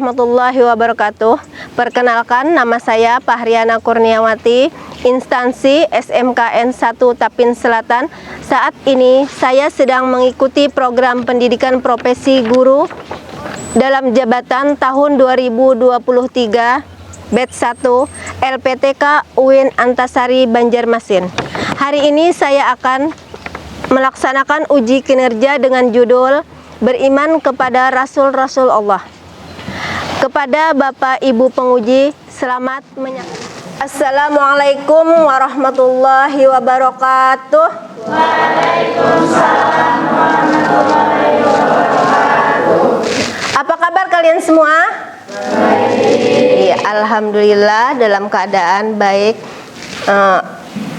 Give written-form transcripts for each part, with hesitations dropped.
warahmatullahi wabarakatuh. Perkenalkan, nama saya Fahriana Kurniawati, instansi SMKN 1 Tapin Selatan. Saat ini saya sedang mengikuti program pendidikan profesi guru dalam jabatan tahun 2023 batch 1 LPTK UIN Antasari Banjarmasin. Hari ini saya akan melaksanakan uji kinerja dengan judul Beriman kepada Rasul-Rasul Allah. Kepada Bapak Ibu penguji, selamat menyaksikan. Assalamualaikum warahmatullahi wabarakatuh. Waalaikumsalam warahmatullahi wabarakatuh. Apa kabar kalian semua? Baik. Alhamdulillah dalam keadaan baik.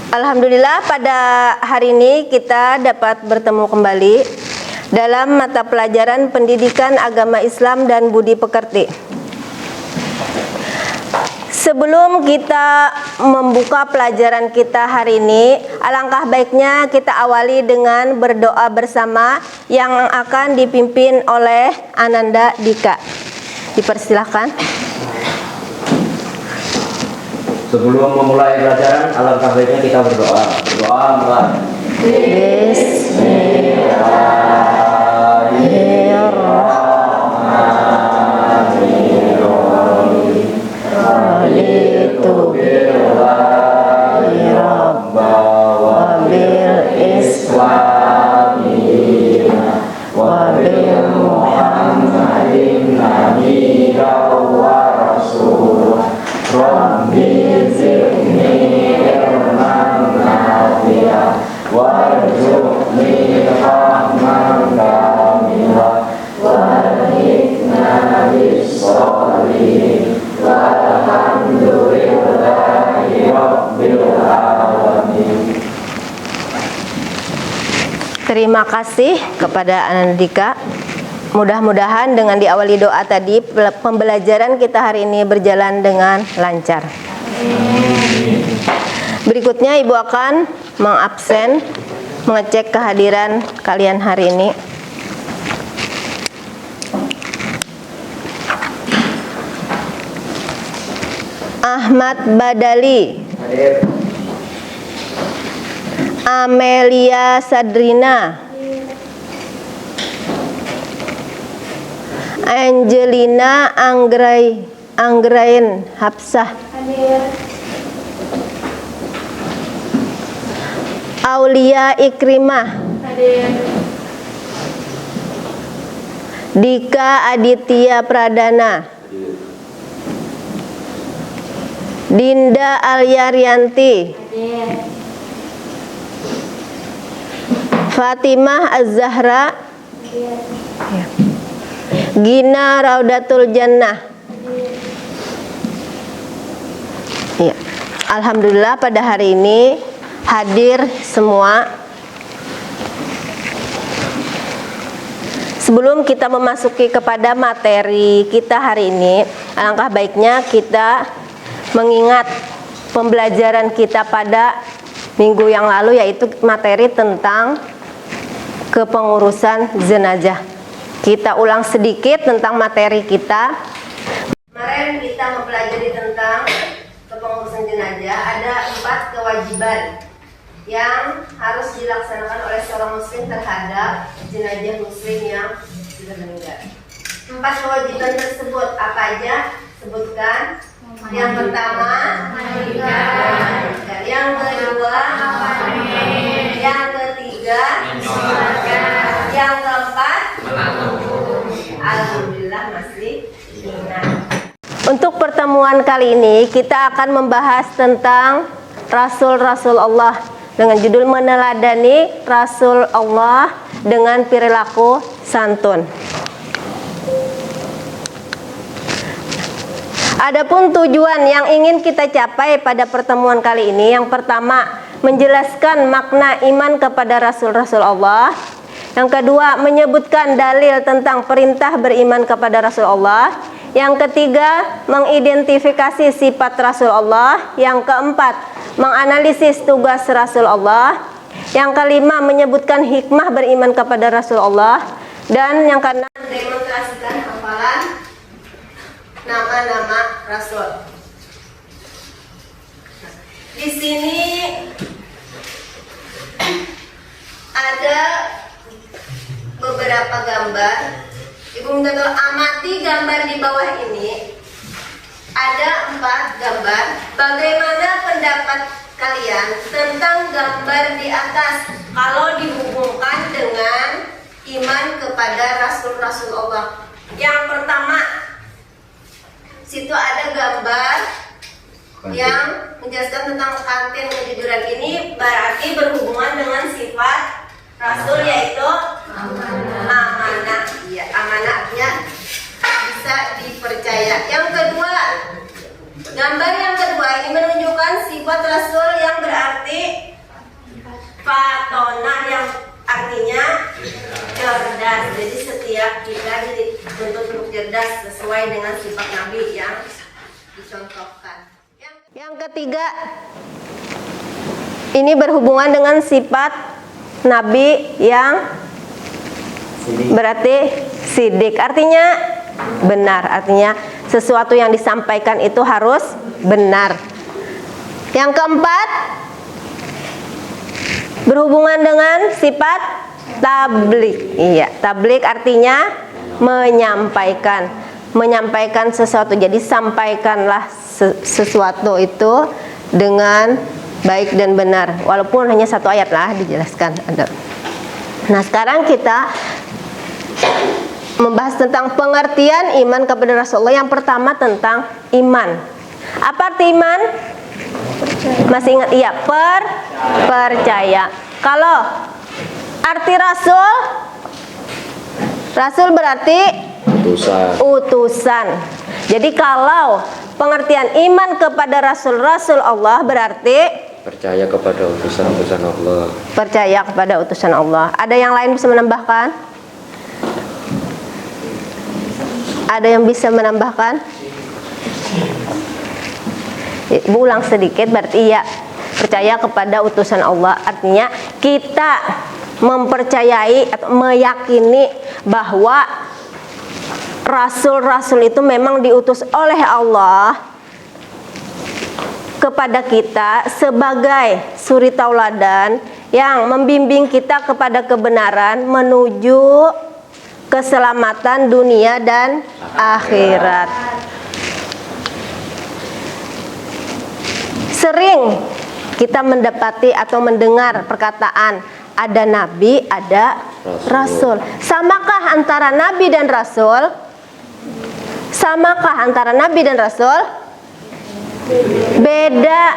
Alhamdulillah pada hari ini kita dapat bertemu kembali dalam mata pelajaran Pendidikan Agama Islam dan Budi Pekerti. Sebelum kita membuka pelajaran kita hari ini, alangkah baiknya kita awali dengan berdoa bersama yang akan dipimpin oleh Ananda Dika. Dipersilahkan. Sebelum memulai pelajaran, alangkah baiknya kita berdoa. Berdoa mulai. Terima kasih kepada Anandika. Mudah-mudahan dengan diawali doa tadi, pembelajaran kita hari ini berjalan dengan lancar. Berikutnya Ibu akan mengabsen, mengecek kehadiran kalian hari ini. Ahmad Badali. Hadir. Amelia Sadrina. Angelina Anggrain Hapsah. Aulia Ikrimah. Dika Aditya Pradana. Dinda Alyarianti. Fatimah Az-Zahra. Gina Raudatul Jannah. Ya. Alhamdulillah pada hari ini hadir semua. Sebelum kita memasuki kepada materi kita hari ini, alangkah baiknya kita mengingat pembelajaran kita pada minggu yang lalu, yaitu materi tentang kepengurusan jenazah. Kita ulang sedikit tentang materi kita. Kemarin kita mempelajari tentang kepengurusan jenazah. Ada 4 kewajiban yang harus dilaksanakan oleh seorang muslim terhadap jenazah muslim yang sudah meninggal. 4 kewajiban tersebut apa aja? Sebutkan. Yang pertama, yang kedua, yang ketiga, yang keempat, alhamdulillah masih ingat. Untuk pertemuan kali ini kita akan membahas tentang Rasul-Rasul Allah dengan judul meneladani Rasul Allah dengan perilaku santun. Adapun tujuan yang ingin kita capai pada pertemuan kali ini, yang pertama menjelaskan makna iman kepada Rasul-Rasul Allah. Yang kedua menyebutkan dalil tentang perintah beriman kepada Rasul Allah. Yang ketiga mengidentifikasi sifat Rasul Allah. Yang keempat menganalisis tugas Rasul Allah. Yang kelima menyebutkan hikmah beriman kepada Rasul Allah. Dan yang keenam demonstrasikan hafalan nama-nama Rasul. Di sini ada beberapa gambar. Ibu minta tolong amati gambar di bawah ini. Ada 4 gambar. Bagaimana pendapat kalian tentang gambar di atas kalau dihubungkan dengan iman kepada Rasul-Rasul Allah? Yang pertama, situ ada gambar yang menjelaskan tentang kantin kejujuran. Ini berarti berhubungan dengan sifat Rasul, yaitu amanah. Ya, amanahnya bisa dipercaya. Yang kedua, gambar yang kedua ini menunjukkan sifat Rasul yang berarti fatonah, yang artinya cerdas. Jadi setiap kita dituntut untuk cerdas sesuai dengan sifat Nabi yang dicontohkan. Yang ketiga, ini berhubungan dengan sifat Nabi yang berarti sidik, artinya benar, artinya sesuatu yang disampaikan itu harus benar. Yang keempat, berhubungan dengan sifat tablik. Iya, tablik artinya menyampaikan sesuatu. Jadi sampaikanlah sesuatu itu dengan baik dan benar, walaupun hanya 1 ayat lah dijelaskan. Nah, sekarang kita membahas tentang pengertian iman kepada Rasulullah. Yang pertama tentang iman. Apa arti iman? Masih ingat? Iya, percaya. Kalau arti Rasul berarti utusan. Jadi kalau pengertian iman kepada Rasul Allah berarti percaya kepada utusan-utusan Allah. Percaya kepada utusan Allah. Ada yang lain bisa menambahkan? Ada yang bisa menambahkan? Ibu ulang sedikit, berarti ya, percaya kepada utusan Allah. Artinya kita mempercayai atau meyakini bahwa Rasul-Rasul itu memang diutus oleh Allah kepada kita sebagai suri tauladan yang membimbing kita kepada kebenaran menuju keselamatan dunia dan akhirat. Sering kita mendapati atau mendengar perkataan ada nabi, ada rasul. Samakah antara nabi dan rasul? Samakah antara nabi dan rasul? Beda.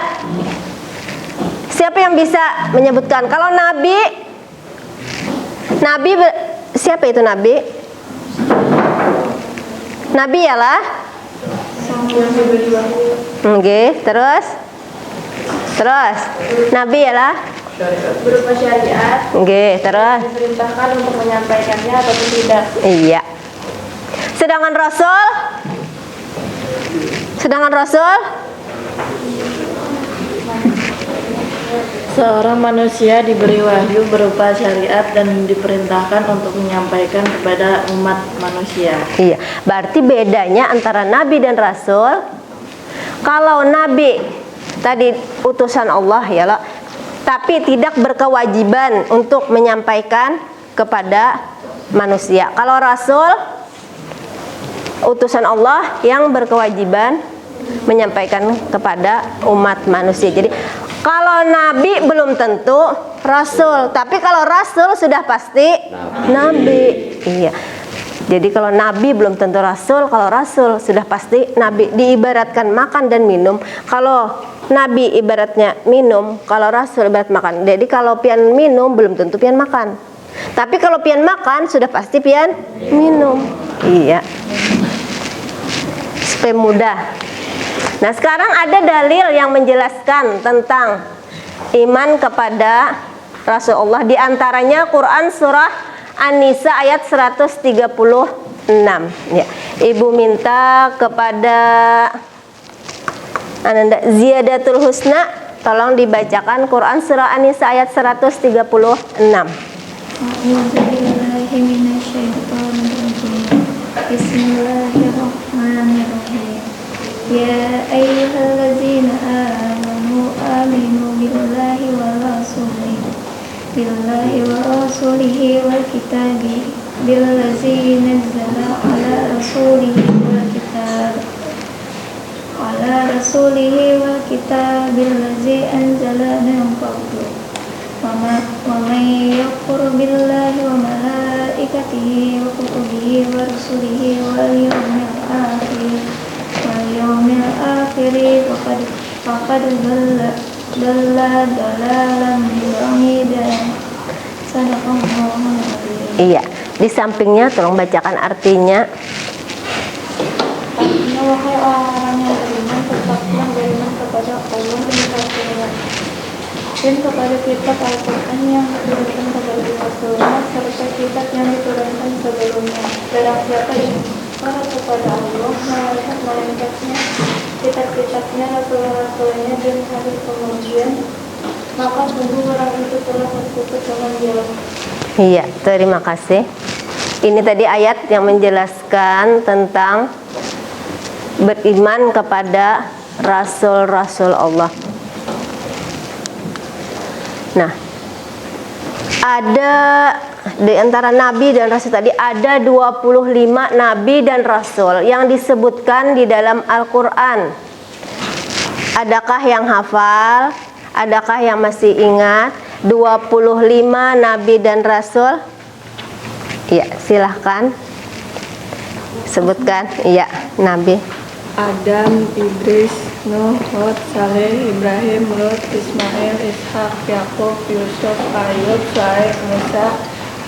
Siapa yang bisa menyebutkan? Kalau nabi siapa itu nabi? Nabi ialah terus nabi ialah berupa syariat. Terus Diperintahkan untuk menyampaikannya ataupun tidak. Iya. Sedangkan Rasul Seorang manusia diberi wahyu berupa syariat dan diperintahkan untuk menyampaikan kepada umat manusia. Iya, berarti bedanya antara nabi dan rasul. Kalau nabi tadi utusan Allah ya loh, tapi tidak berkewajiban untuk menyampaikan kepada manusia. Kalau rasul utusan Allah yang berkewajiban menyampaikan kepada umat manusia. Jadi kalau nabi belum tentu rasul, tapi kalau rasul sudah pasti nabi. Iya. Jadi kalau nabi belum tentu rasul, kalau rasul sudah pasti nabi. Diibaratkan makan dan minum. Kalau nabi ibaratnya minum, kalau rasul ibarat makan. Jadi kalau pian minum belum tentu pian makan. Tapi kalau pian makan sudah pasti pian minum. Iya. Supaya mudah. Nah, sekarang ada dalil yang menjelaskan tentang iman kepada Rasulullah. Di antaranya Quran surah An-Nisa ayat 136. Ya. Ibu minta kepada Ananda Ziyadatul Husna, tolong dibacakan Quran surah An-Nisa ayat 136. Bismillahirrahmanirrahim. Ya ayyuhallazina amanu aminu billahi wa rasulihi wal kitabi billazi nazzala ala rasulihi wal kitab billazi anzala min qablu wa may yakfur billahi wa malaikatihi wa kutubihi wa rusulihi wal yawmil akhir faqad dhalla dhalalan ba'idan. Sadaqallahul adzim. Iya, di sampingnya tolong bacakan artinya. Artinya, wahai orang-orang yang beriman, tetaplah beriman kepada Allah dan kepada kitab Al-Quran yang diturunkan kepada Rasulullah serta kitab yang diturunkan sebelumnya. Barang siapa yang iman kepada Allah, malaikat-malaikatnya, kitab-kitabnya, rasul-rasulnya, dan hari kemudian, maka sungguh orang itu telah berkutuk dengan jalan. Iya, terima kasih. Ini tadi ayat yang menjelaskan tentang beriman kepada rasul-rasul Allah. Nah, ada di antara nabi dan rasul tadi ada 25 nabi dan rasul yang disebutkan di dalam Al-Qur'an. Adakah yang hafal? Adakah yang masih ingat 25 nabi dan rasul? Iya, silahkan sebutkan. Iya, nabi. Adam, Idris, Nuh, Hud, Saleh, Ibrahim, Lut, Ismail, Ishak, Yakub, Yusuf, Ayub, Shuaib, Musa,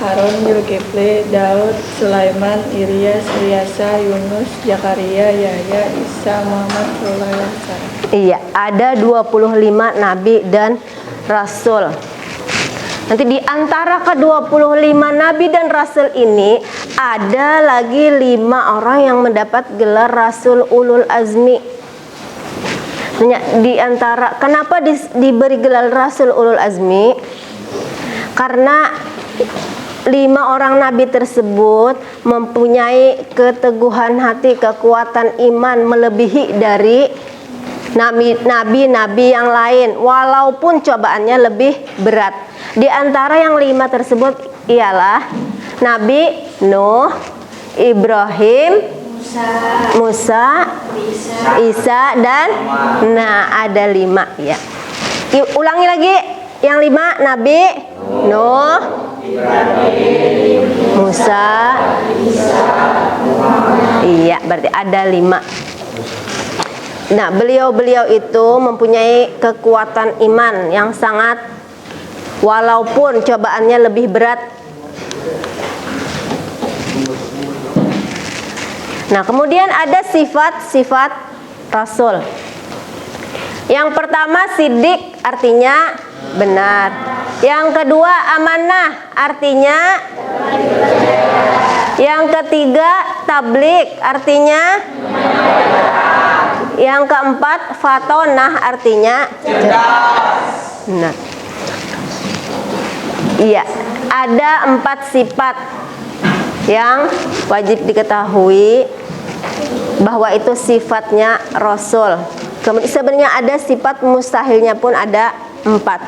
Harun, Zulkifli, Daud, Sulaiman, Ilyas, Ilyasa, Yunus, Zakaria, Yahya, Isa, Muhammad, sallallahu alaihi wasallam. Iya, ada 25 nabi dan rasul. Nanti di antara ke-25 nabi dan rasul ini ada lagi 5 orang yang mendapat gelar Rasul Ulul Azmi. Di antara kenapa diberi gelar Rasul Ulul Azmi? Karena 5 orang nabi tersebut mempunyai keteguhan hati, kekuatan iman melebihi dari nabi-nabi yang lain, walaupun cobaannya lebih berat. Di antara yang 5 tersebut ialah Nabi Nuh, Ibrahim, Musa, Isa, dan ada 5 ya. Ulangi lagi, yang 5 Nabi Nuh, Musa, iya, berarti ada 5. Nah, beliau-beliau itu mempunyai kekuatan iman yang sangat, walaupun cobaannya lebih berat. Nah, kemudian ada sifat-sifat Rasul. Yang pertama sidik, artinya benar. Yang kedua amanah, artinya. Yang ketiga tablik, artinya. Yang keempat fatonah, artinya cerdas. Nah, iya, ada 4 sifat yang wajib diketahui bahwa itu sifatnya Rasul. Kemudian sebenarnya ada sifat mustahilnya pun ada 4.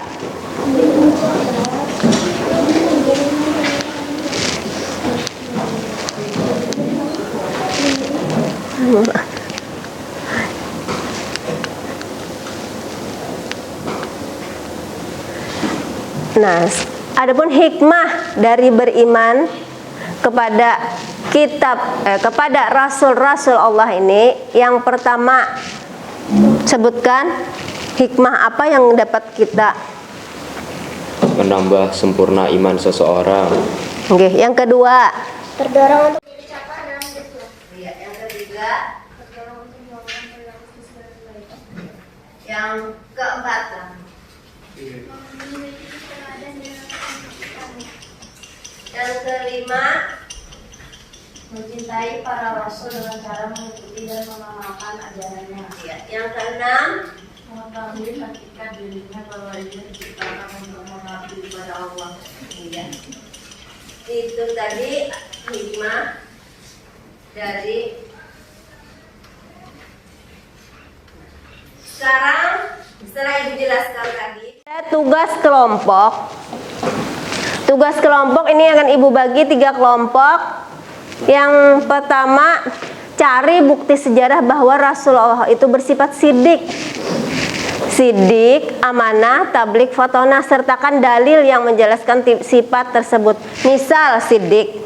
Nah, adapun hikmah dari beriman kepada kepada rasul-rasul Allah ini, yang pertama sebutkan hikmah apa yang dapat kita menambah sempurna iman seseorang. Oke, yang kedua Terdorong untuk mencapai dalam Islam. Iya, yang ketiga Terdorong untuk melakukan perilaku sesuai dengan baik. yang keempat Memiliki keteladanan dalam kehidupannya. yang kelima Mencintai para rasul dengan cara mengikuti dan mengamalkan ajarannya. ya, yang keenam Mengetahui hakikat dirinya bahwa ia diciptakan untuk mengabdi kepada Allah. iya. Itu tadi hikmah dari sekarang setelah Ibu jelaskan tadi, tugas kelompok. Tugas kelompok ini akan Ibu bagi 3 kelompok. Yang pertama, cari bukti sejarah bahwa Rasulullah itu bersifat sidik. Sidik, amanah, tablik, fotona, sertakan dalil yang menjelaskan sifat tersebut. Misal sidik.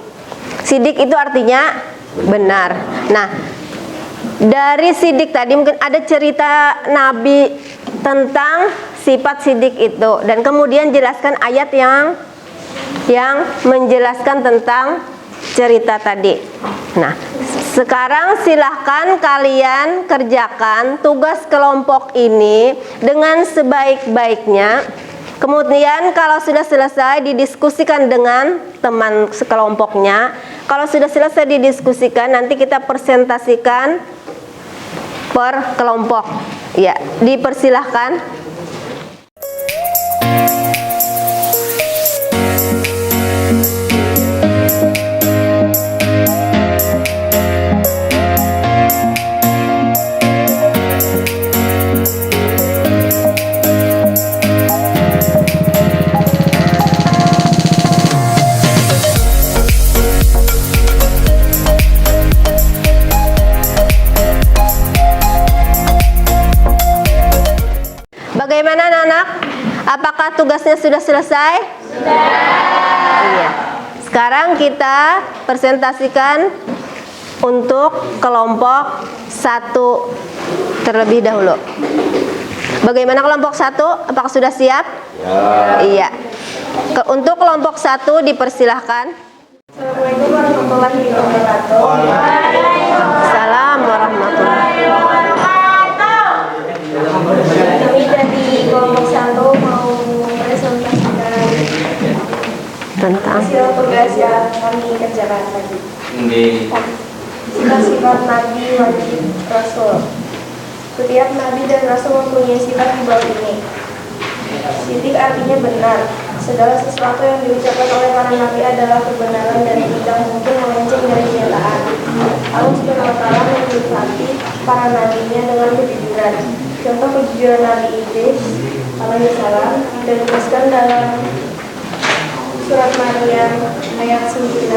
Sidik itu artinya benar. Nah, dari sidik tadi mungkin ada cerita Nabi tentang sifat sidik itu, dan kemudian jelaskan ayat yang menjelaskan tentang cerita tadi. Nah, sekarang silahkan kalian kerjakan tugas kelompok ini dengan sebaik-baiknya. Kemudian kalau sudah selesai didiskusikan dengan teman sekelompoknya. Kalau sudah selesai didiskusikan, nanti kita presentasikan per kelompok. Ya, dipersilahkan. Bagaimana anak-anak? Apakah tugasnya sudah selesai? Sudah. Iya. Sekarang kita presentasikan untuk kelompok 1 terlebih dahulu. Bagaimana kelompok 1? Apakah sudah siap? Ya. Iya. Untuk kelompok 1 dipersilahkan. Assalamualaikum warahmatullahi wabarakatuh. Waalaikumsalam warahmatullahi wabarakatuh. Kami dari kelompok 1 mau presentasikan Tentang hasil tugas yang kami kerjakan tadi. Sifat-sifat Nabi, wajib, Rasul. Setiap Nabi dan Rasul mempunyai sifat di bawah ini. Sidik artinya benar. Segala sesuatu yang diucapkan oleh para nabi adalah kebenaran dan tidak mungkin melenceng dari kenyataan. Allah Subhanahu wa Ta'ala menyifati para nabinya dengan kejujuran. Contoh kejujuran Nabi Idris alaihissalam dijelaskan dalam surat Maryam ayat 19.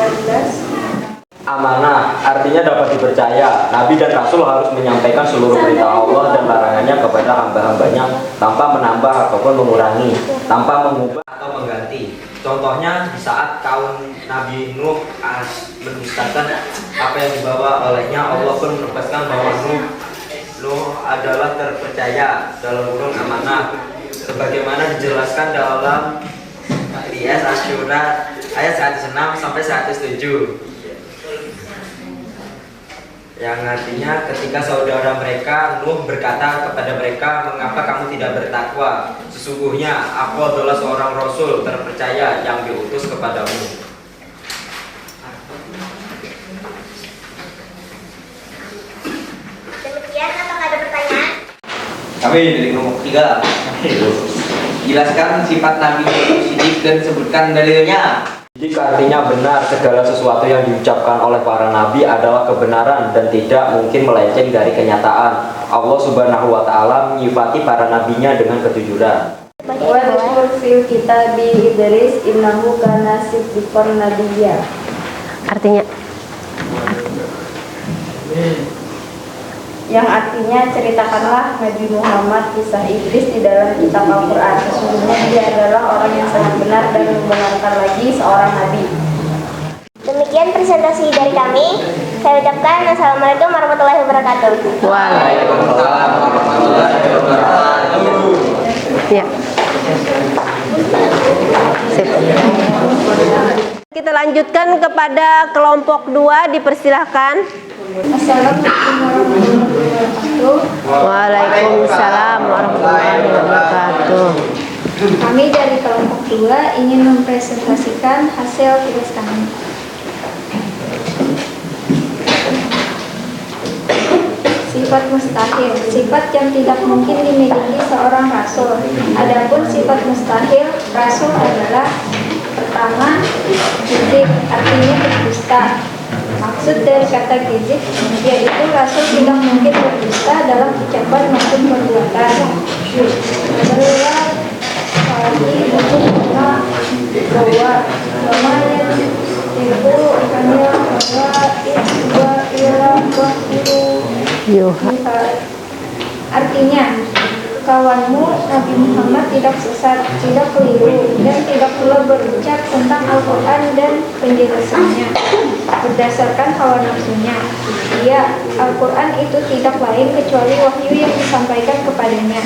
Amanah artinya dapat dipercaya. Nabi dan Rasul harus menyampaikan seluruh berita Allah dan larangannya kepada hamba-hambanya tanpa menambah ataupun mengurangi, tanpa mengubah atau mengganti. Contohnya di saat kaum Nabi Nuh mendustakan apa yang dibawa olehnya, Allah pun menegaskan bahwa Nuh adalah terpercaya dalam kurung amanah, sebagaimana dijelaskan dalam IS Asyura ayat 106 sampai 107. Yang artinya ketika saudara mereka Nuh berkata kepada mereka, mengapa kamu tidak bertakwa? Sesungguhnya aku adalah seorang rasul terpercaya yang diutus kepadamu. Demikian, apakah ada pertanyaan? Kami dari kelompok 3. Jelaskan sifat Nabi sidik dan sebutkan dalilnya. Sidik artinya benar. Segala sesuatu yang diucapkan oleh para nabi adalah kebenaran dan tidak mungkin melenceng dari kenyataan. Allah Subhanahu wa Ta'ala menyifati para nabinya dengan kejujuran. Wa dzkur fil kitabi Idris innahu kana siddiqan nabiyya. artinya Yang artinya ceritakanlah Nabi Muhammad kisah Idris di dalam kitab Al-Quran. Sesungguhnya dia adalah orang yang sangat benar dan membenarkan lagi seorang nabi. Demikian presentasi dari kami. Saya ucapkan Assalamualaikum warahmatullahi wabarakatuh. Waalaikumsalam warahmatullahi wabarakatuh. Ya. Sip. Kita lanjutkan kepada kelompok 2, dipersilahkan. Assalamualaikum warahmatullahi wabarakatuh. Waalaikumsalam warahmatullahi wabarakatuh. Kami dari kelompok 2 ingin mempresentasikan hasil tugas kami. Sifat mustahil, sifat yang tidak mungkin dimiliki seorang rasul. Adapun sifat mustahil rasul adalah pertama, sidik, artinya berdusta. Maksud dari kata kizib yaitu rasul tidak mungkin berdusta dalam ucapan maupun perbuatan. Kedua, lagi untuk bahwa namanya itu hanya bahwa Yuha. artinya kawanmu Nabi Muhammad tidak sesat, tidak keliru, dan tidak pula berucap tentang Al-Quran dan penjelasannya berdasarkan hawa nafsunya. Ya, Al-Quran itu tidak lain kecuali wahyu yang disampaikan kepadanya.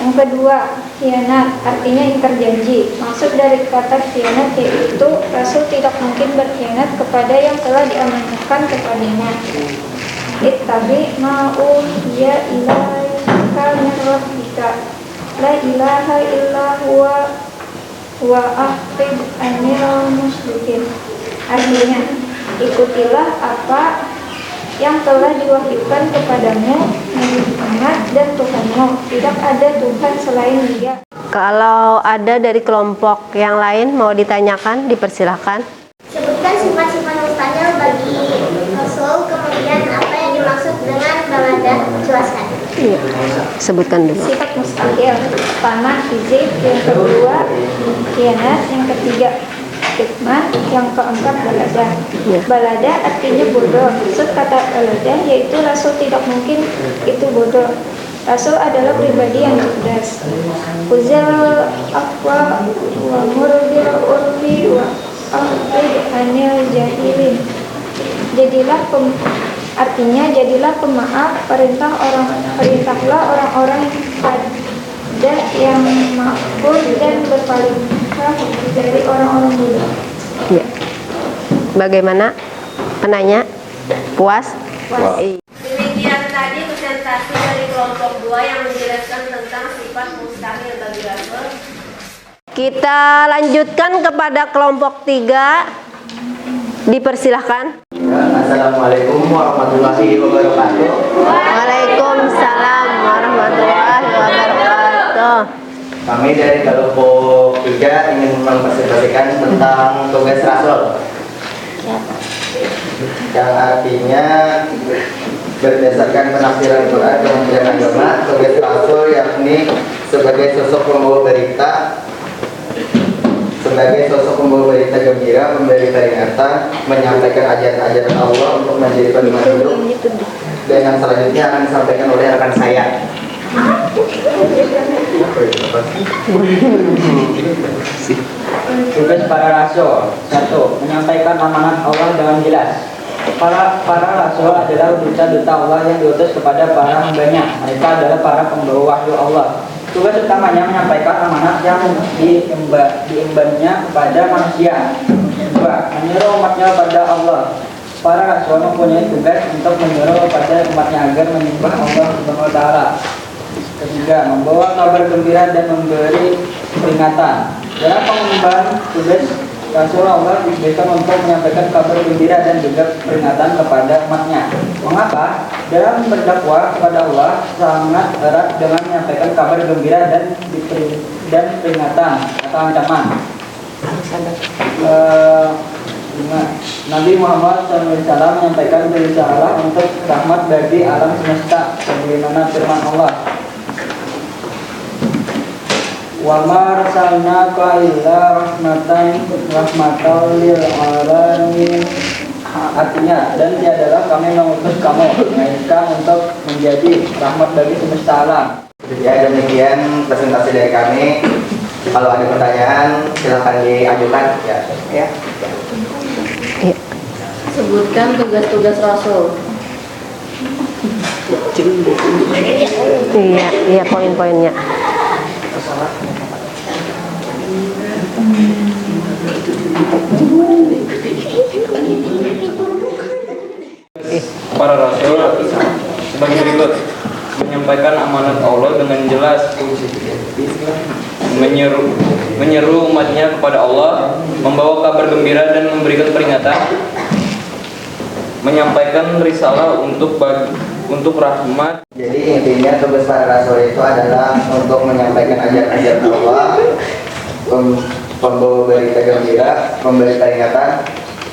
Yang kedua, khianat, artinya ingkar janji. Maksud dari kata khianat yaitu Rasul tidak mungkin berkhianat kepada yang telah diamanahkan kepadanya. Ittabi ma'uhiya ilaika min rabbika la ilaha illa huwa wa aqib anil musyrikin. Artinya, ikutilah apa yang telah diwahyukan kepadamu Nabi Muhammad dan Tuhanmu, tidak ada Tuhan selain Dia. Kalau ada dari kelompok yang lain mau ditanyakan, dipersilahkan. Sebutkan sifat-sifat mustahil bagi Rasul, kemudian apa yang dimaksud dengan balada, jelaskan. Iya, sebutkan dulu. Sifat mustahil, pertama kizib, yang kedua khianat, yang ketiga hikmah, yang keempat balada. Ya. Balada artinya bodoh. Maksud kata balada yaitu Rasul tidak mungkin itu bodoh. Rasul adalah pribadi yang cerdas. Uzal afwa wa murbil urfi wa aqid anil jahilin. Artinya jadilah pemaaf, perintahlah orang-orang yang makmur dan berpaling dari orang-orang bodoh. Ya. Bagaimana? Penanya? Puas? Demikian tadi presentasi dari kelompok 2 yang menjelaskan tentang sifat mustahil bagi Rasul. Kita lanjutkan kepada kelompok 3. Dipersilahkan. Assalamualaikum warahmatullahi wabarakatuh. Waalaikumsalam warahmatullahi wabarakatuh. Kami dari kelompok 3 ingin mempresentasikan tentang tugas Rasul, yang artinya berdasarkan penafsiran Quran Kementerian Agama, tugas Rasul yakni sebagai sosok pembawa berita, gembira, memberi peringatan, menyampaikan ajaran-ajaran Allah untuk menjadi pedoman hidup. Dan yang selanjutnya akan disampaikan oleh rekan saya. Tugas para rasul: 1. Menyampaikan amanat Allah dengan jelas. Para rasul adalah duta-duta Allah yang diutus kepada para hambanya. Mereka adalah para pembawa wahyu Allah. Tugas utamanya menyampaikan amanat yang diembannya kepada manusia. 2. Menyuruh umatnya pada Allah. Para rasul mempunyai tugas untuk menyuruh pada umatnya agar menyembah Allah Subhanahu wa Ta'ala. 3. Membawa kabar gembira dan memberi peringatan. Dalam pengemban tugas Rasul Allah diberikan untuk menyampaikan kabar gembira dan juga peringatan kepada umatnya. Mengapa? Dalam berdakwah kepada Allah sangat erat dengan menyampaikan kabar gembira dan peringatan atau ancaman. Nabi Muhammad SAW menyampaikan risalah untuk rahmat bagi alam semesta, sebagaimana firman Allah, wa ma arsalnaka illa rahmatan lil alamin. Artinya, dan tiadalah kami mengutus kamu melainkan untuk menjadi rahmat bagi semesta alam. Ya, demikian presentasi dari kami. Kalau ada pertanyaan silahkan diajukan ya. Sebutkan tugas-tugas Rasul. Iya, poin-poinnya. Para rasul sebagai berikut: menyampaikan amanat Allah dengan jelas, menyeru umatnya kepada Allah, membawa kabar gembira dan memberikan peringatan, menyampaikan risalah untuk rahmat. Jadi intinya tugas para rasul itu adalah untuk menyampaikan ajaran-ajaran Allah, membawa berita gembira, memberi peringatan,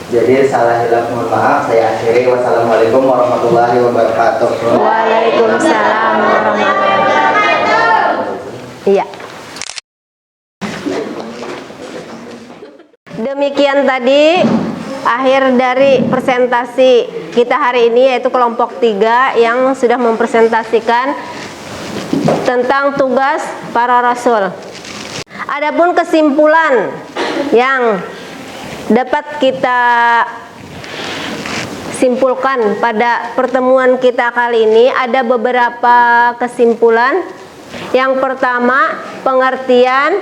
Jadi salah hilaf mohon maaf. Saya akhiri. Wassalamualaikum warahmatullahi wabarakatuh. Waalaikumsalam warahmatullahi wabarakatuh. Iya. Demikian tadi akhir dari presentasi kita hari ini, yaitu kelompok 3 yang sudah mempresentasikan tentang tugas para rasul. Adapun kesimpulan yang dapat kita simpulkan pada pertemuan kita kali ini, ada beberapa kesimpulan. Yang pertama, pengertian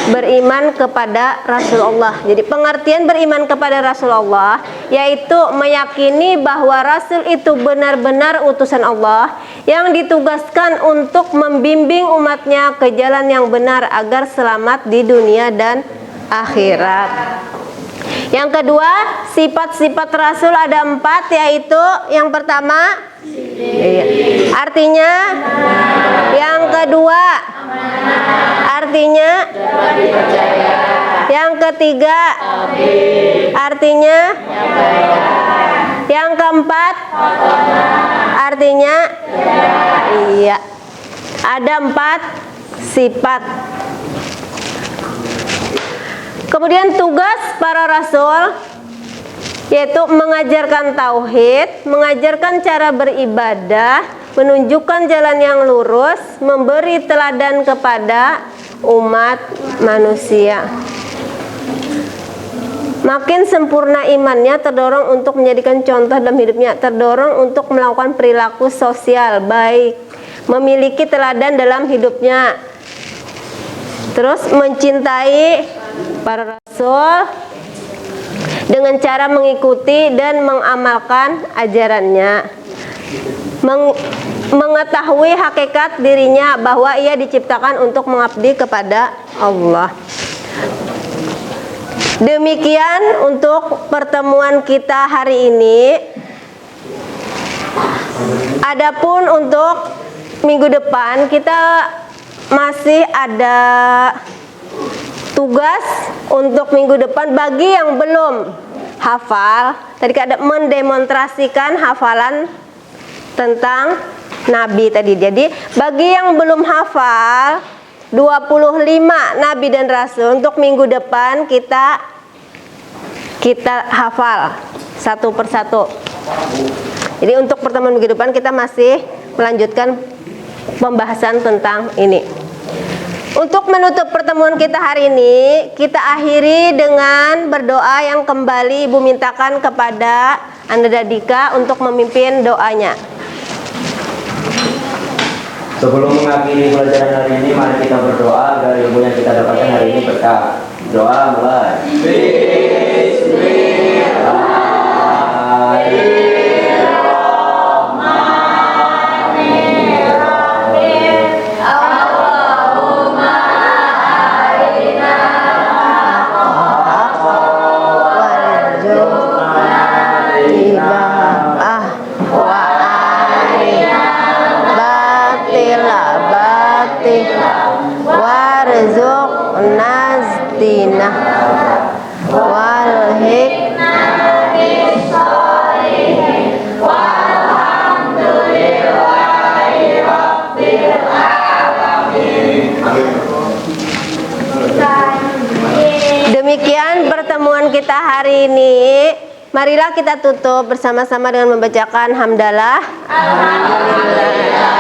beriman kepada Rasulullah. Jadi pengertian beriman kepada Rasulullah yaitu meyakini bahwa Rasul itu benar-benar utusan Allah yang ditugaskan untuk membimbing umatnya ke jalan yang benar agar selamat di dunia dan akhirat. Yang kedua, sifat-sifat Rasul ada 4, yaitu yang pertama artinya, yang kedua artinya, yang ketiga artinya, yang keempat artinya, iya, ada 4 sifat. Kemudian tugas para rasul yaitu mengajarkan tauhid, mengajarkan cara beribadah, menunjukkan jalan yang lurus, memberi teladan kepada umat manusia. Makin sempurna imannya, terdorong untuk menjadikan contoh dalam hidupnya, terdorong untuk melakukan perilaku sosial baik, memiliki teladan dalam hidupnya, terus mencintai para rasul dengan cara mengikuti dan mengamalkan ajarannya, mengetahui hakikat dirinya bahwa ia diciptakan untuk mengabdi kepada Allah. Demikian untuk pertemuan kita hari ini. Adapun untuk minggu depan kita masih ada tugas untuk minggu depan bagi yang belum hafal. Tadi ada mendemonstrasikan hafalan tentang Nabi tadi. Jadi bagi yang belum hafal 25 Nabi dan Rasul, untuk minggu depan kita hafal satu persatu. Jadi untuk pertemuan minggu depan kita masih melanjutkan pembahasan tentang ini. Untuk menutup pertemuan kita hari ini, kita akhiri dengan berdoa yang kembali Ibu mintakan kepada Anda Dadika untuk memimpin doanya. Sebelum mengakhiri pelajaran hari ini, mari kita berdoa agar ilmu yang kita dapatkan hari ini berkah. Doa mulai. Warzuqna wal hikmah bis-sholihin walhamdulillahi rabbil alamin. Demikian pertemuan kita hari ini. Marilah kita tutup bersama-sama dengan membacakan hamdalah. Alhamdulillah.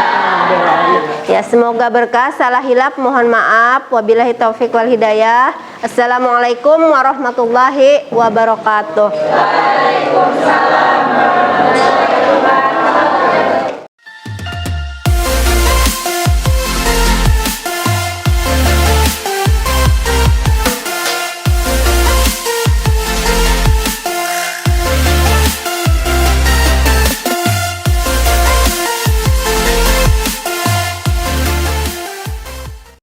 Ya, semoga berkah, salah hilaf mohon maaf. Wabillahi taufik wal hidayah. Assalamualaikum warahmatullahi wabarakatuh. Waalaikumsalam.